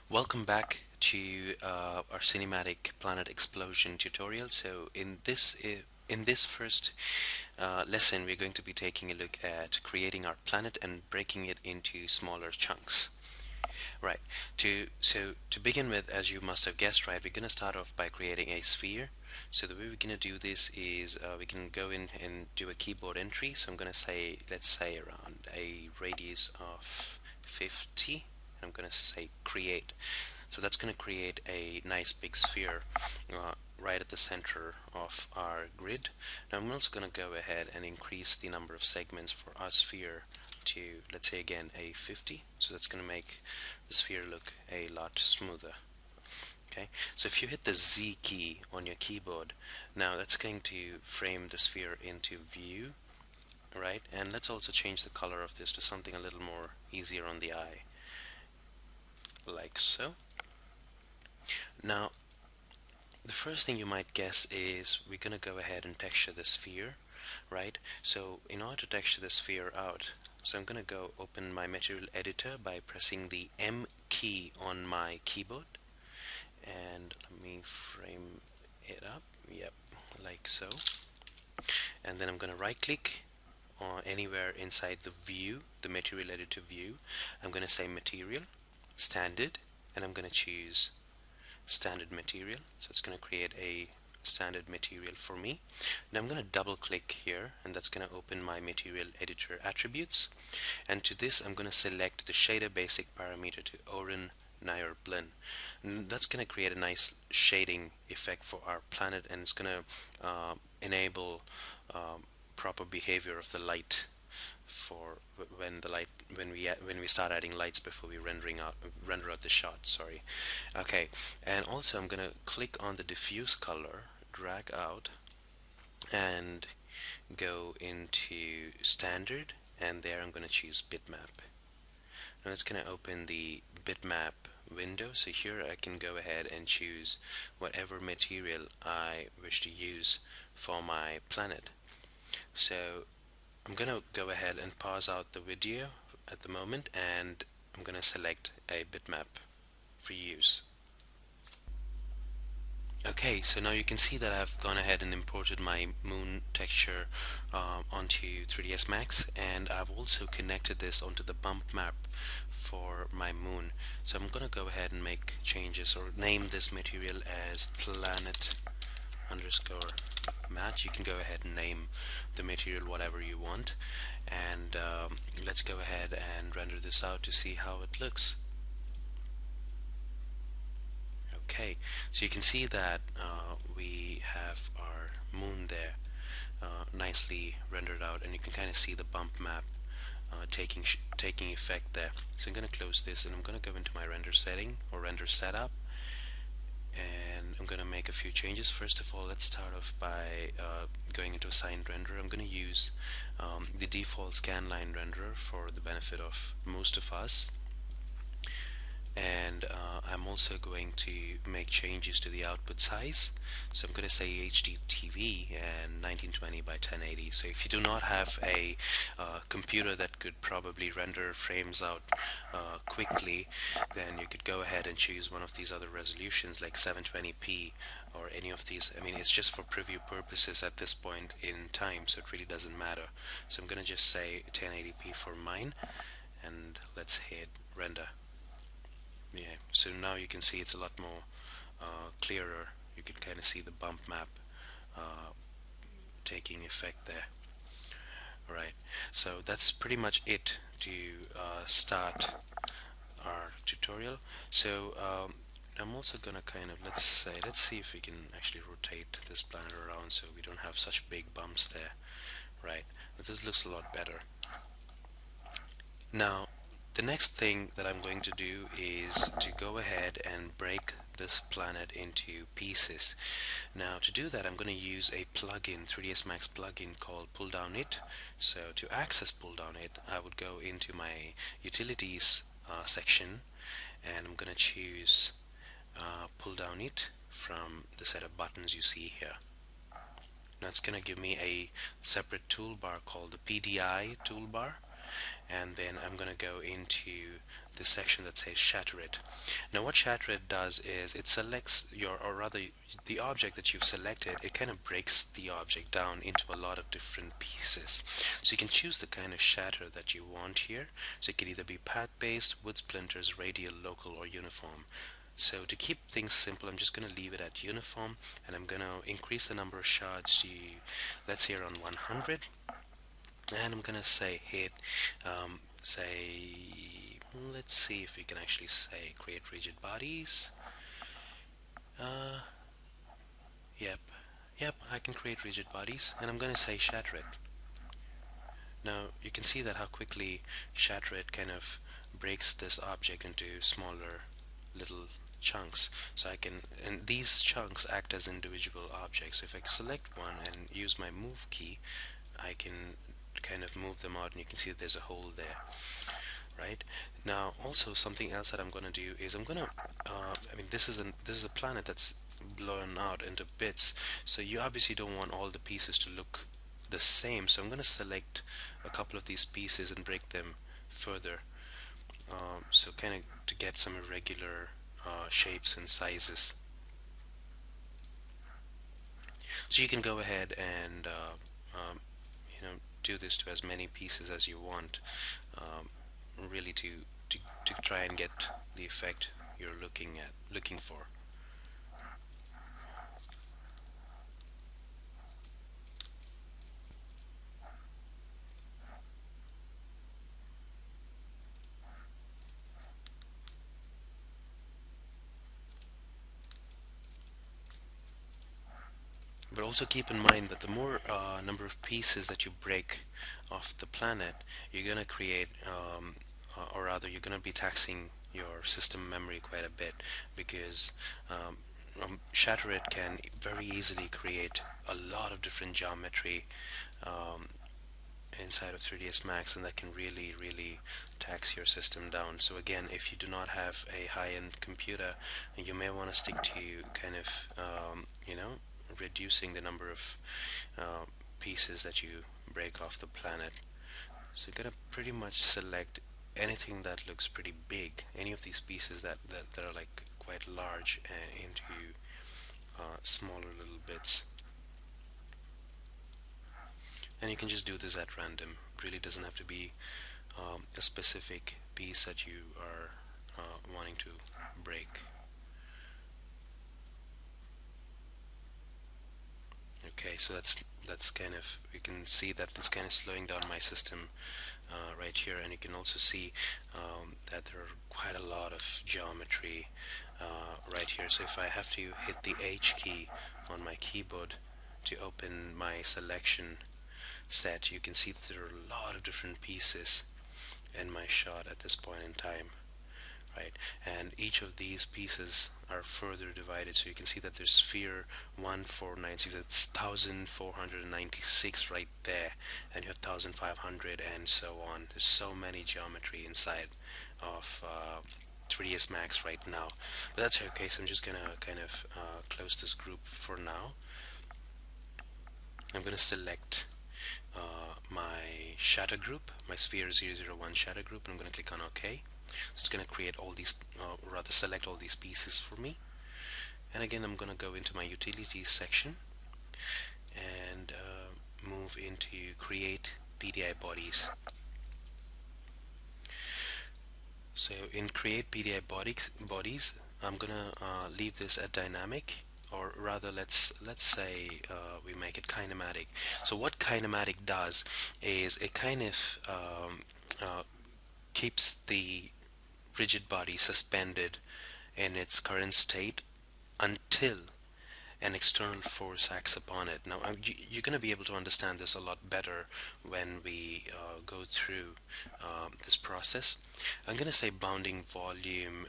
Welcome back to our cinematic planet explosion tutorial. So in this first lesson, we're going to be taking a look at creating our planet and breaking it into smaller chunks. Right. To begin with, as you must have guessed, right, we're going to start off by creating a sphere. So the way we're going to do this is we can go in and do a keyboard entry. So I'm going to say, let's say around a radius of 50. I'm going to say create. So that's going to create a nice big sphere right at the center of our grid. Now I'm also going to go ahead and increase the number of segments for our sphere to, let's say again, a 50. So that's going to make the sphere look a lot smoother. Okay, so if you hit the Z key on your keyboard, now that's going to frame the sphere into view, right? And let's also change the color of this to something a little more easier on the eye, like so. Now, the first thing you might guess is we're going to go ahead and texture the sphere, right? So in order to texture the sphere out, so I'm going to go open my material editor by pressing the M key on my keyboard, and let me frame it up, yep, like so. And then I'm going to right click on anywhere inside the view, the material editor view. I'm going to say material, standard, and I'm going to choose standard material. So it's going to create a standard material for me. Now I'm going to double click here, and that's going to open my material editor attributes, and to this I'm going to select the shader basic parameter to Oren Nair blend, and that's going to create a nice shading effect for our planet, and it's going to enable proper behavior of the light for when we start adding lights before we render out the shot, sorry. Okay, and also I'm gonna click on the diffuse color, drag out, and go into standard, and there I'm gonna choose bitmap. Now it's gonna open the bitmap window, so here I can go ahead and choose whatever material I wish to use for my planet. So I'm gonna go ahead and pause out the video at the moment, and I'm gonna select a bitmap for use. Okay, so now you can see that I've gone ahead and imported my moon texture onto 3ds Max, and I've also connected this onto the bump map for my moon. So I'm gonna go ahead and make changes or name this material as planet underscore mat. You can go ahead and name the material whatever you want, and let's go ahead and render this out to see how it looks. Okay, so you can see that we have our moon there nicely rendered out, and you can kind of see the bump map taking effect there. So I'm going to close this, and I'm going to go into my render setting or render setup, and I'm going to make a few changes. First of all, let's start off by going into assigned renderer. I'm going to use the default scanline renderer for the benefit of most of us, and I'm also going to make changes to the output size. So I'm going to say HD TV and 1920 by 1080. So if you do not have a computer that could probably render frames out quickly, then you could go ahead and choose one of these other resolutions like 720p or any of these. I mean, it's just for preview purposes at this point in time, so it really doesn't matter. So I'm going to just say 1080p for mine, and let's hit render. Yeah, so now you can see it's a lot more clearer. You can kind of see the bump map uh, taking effect there. Right, so that's pretty much it to start our tutorial. So I'm also gonna kind of, let's see if we can actually rotate this planet around so we don't have such big bumps there. Right, but this looks a lot better. Now, the next thing that I'm going to do is to go ahead and break this planet into pieces. Now, to do that, I'm going to use a plugin, 3ds Max plugin called Pull Down It. So to access Pull Down It, I would go into my utilities section, and I'm going to choose Pull Down It from the set of buttons you see here. Now it's going to give me a separate toolbar called the PDI toolbar. and then I'm gonna go into the section that says shatter it. Now what shatter it does is it selects your, or rather the object that you've selected, it kind of breaks the object down into a lot of different pieces. So you can choose the kind of shatter that you want here. So it can either be path based, wood splinters, radial, local, or uniform. So to keep things simple, I'm just going to leave it at uniform, and I'm going to increase the number of shards to, let's say, around 100, and I'm going to say hit, say, let's see if we can actually say create rigid bodies. uh, yep, yep, I can create rigid bodies, and I'm going to say shatter it. Now you can see that how quickly shatter it kind of breaks this object into smaller little chunks. So I can, and these chunks act as individual objects. If I select one and use my move key, I can kind of move them out, and you can see that there's a hole there. Right now, also something else that I'm going to do is I'm going to, I mean, this is a planet that's blown out into bits, so you obviously don't want all the pieces to look the same. So I'm going to select a couple of these pieces and break them further, so kind of to get some irregular shapes and sizes. So you can go ahead and do this to as many pieces as you want, um, really to try and get the effect you're looking for. But also keep in mind that the more number of pieces that you break off the planet, you're going to create, or rather, you're going to be taxing your system memory quite a bit, because Shatter It can very easily create a lot of different geometry um, inside of 3ds Max, and that can really tax your system down. So again, if you do not have a high-end computer, you may want to stick to kind of reducing the number of pieces that you break off the planet. So you're gonna pretty much select anything that looks pretty big, any of these pieces that are like quite large, and into smaller little bits. And you can just do this at random. It really doesn't have to be a specific piece that you are wanting to break. Okay, so that's kind of, you can see that it's kind of slowing down my system right here, and you can also see that there are quite a lot of geometry right here. So if I have to hit the H key on my keyboard to open my selection set, you can see that there are a lot of different pieces in my shot at this point in time, right? And each of these pieces are further divided, so you can see that there's sphere 1496, that's 1496 right there, and you have 1500 and so on. There's so many geometry inside of 3ds Max right now, but that's okay. So I'm just gonna kind of close this group for now. I'm gonna select my shatter group, my sphere 001 shatter group, and I'm going to click on OK. So it's going to create all these, rather select all these pieces for me. And again, I'm going to go into my utilities section and move into create PDI bodies. So in create PDI bodies, I'm going to leave this at dynamic, or rather let's say we make it kinematic. So what kinematic does is it kind of keeps the rigid body suspended in its current state until an external force acts upon it. Now you're going to be able to understand this a lot better when we go through this process. I'm going to say bounding volume,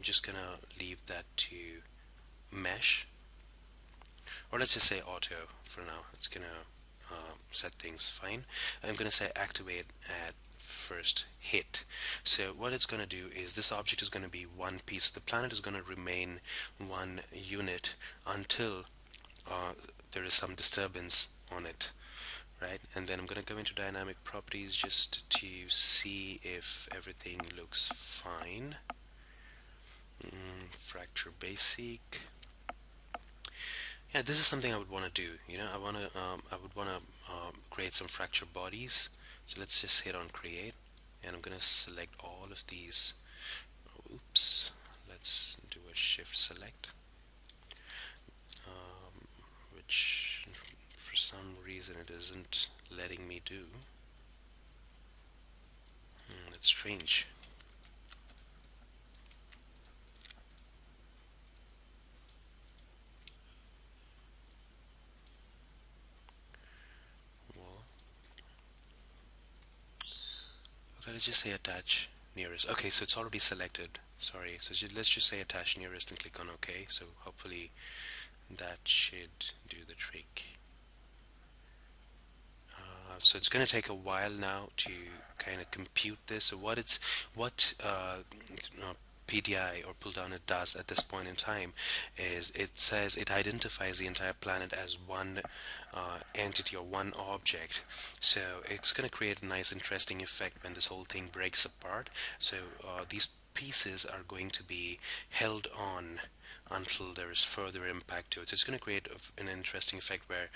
just going to leave that to mesh, or let's just say auto for now. It's gonna set things fine. I'm gonna say activate at first hit. So what it's gonna do is this object is gonna be one piece. The planet is gonna remain one unit until there is some disturbance on it, right? And then I'm going to go into dynamic properties just to see if everything looks fine. Fracture basic. Yeah, this is something I would want to do. I would want to create some fracture bodies. So let's just hit on create, and I'm going to select all of these. Oops, let's do a shift select, which for some reason it isn't letting me do. That's strange. Well, okay, let's just say attach nearest. Okay, so it's already selected. Sorry, so let's just say attach nearest and click on OK. So hopefully that should do the trick. So it's going to take a while now to kind of compute this. So what PDI or pull down it does at this point in time is it says it identifies the entire planet as one entity or one object. So it's going to create a nice interesting effect when this whole thing breaks apart. So these pieces are going to be held on until there is further impact to it. So it's going to create an interesting effect where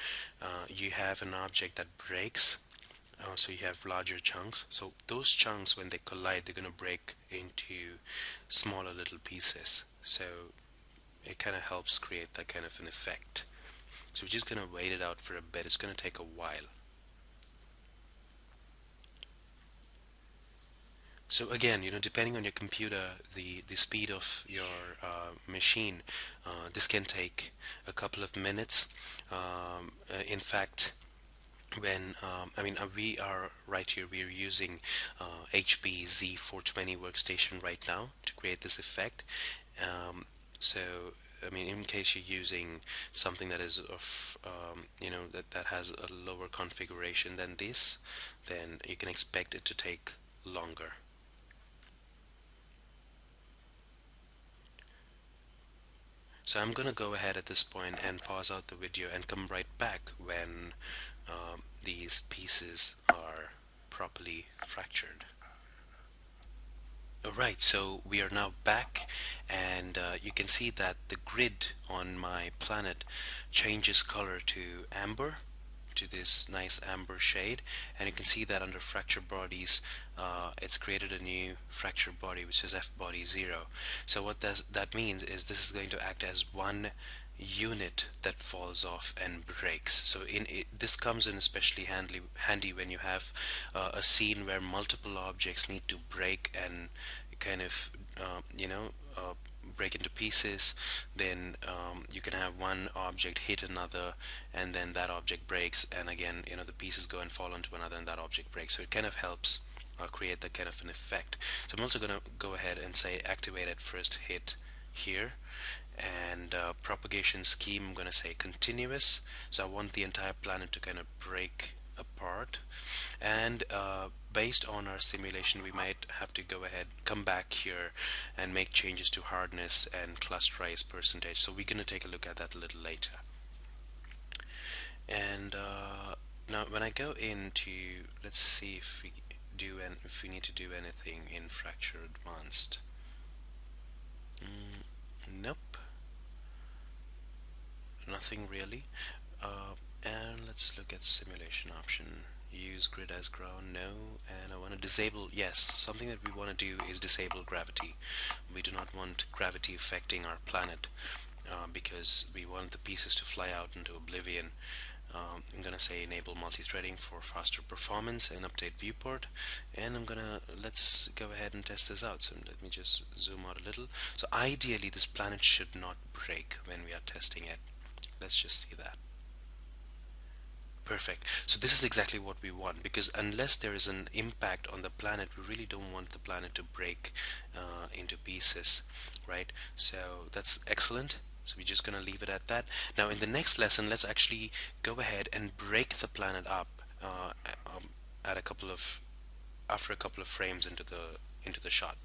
you have an object that breaks. So you have larger chunks. So those chunks, when they collide, they're going to break into smaller little pieces. So it kind of helps create that kind of an effect. So we're just going to wait it out for a bit. It's going to take a while. So again, depending on your computer, the speed of your machine, this can take a couple of minutes. In fact, when we are right here, we are using HP Z420 workstation right now to create this effect. So in case you're using something that is of that has a lower configuration than this, then you can expect it to take longer. So I'm gonna go ahead at this point and pause out the video and come right back when these pieces are properly fractured. Alright, so we are now back, and you can see that the grid on my planet changes color to amber, to this nice amber shade, and you can see that under fracture bodies it's created a new fracture body which is F body 0. So what that means is this is going to act as one unit that falls off and breaks. So this comes in especially handy when you have a scene where multiple objects need to break and kind of break into pieces. Then you can have one object hit another, and then that object breaks, and again the pieces go and fall onto another, and that object breaks. So it kind of helps create that kind of an effect. So I'm also going to go ahead and say activate at first hit here, and propagation scheme, I'm going to say continuous. So I want the entire planet to kind of break apart, and based on our simulation we might have to go ahead, come back here and make changes to hardness and clusterize percentage. So we're going to take a look at that a little later. And now when I go into, let's see if we need to do anything in Fracture Advanced. Nope, nothing really. And let's look at simulation option. Use grid as ground, no. And I want to disable, yes, something that we want to do is disable gravity. We do not want gravity affecting our planet because we want the pieces to fly out into oblivion. I'm gonna say enable multi-threading for faster performance and update viewport, and let's go ahead and test this out. So let me just zoom out a little. So ideally this planet should not break when we are testing it. Let's just see that. Perfect. So this is exactly what we want, because unless there is an impact on the planet, we really don't want the planet to break into pieces, right? So that's excellent. So we're just going to leave it at that. Now in the next lesson, let's actually go ahead and break the planet up at after a couple of frames into the shot.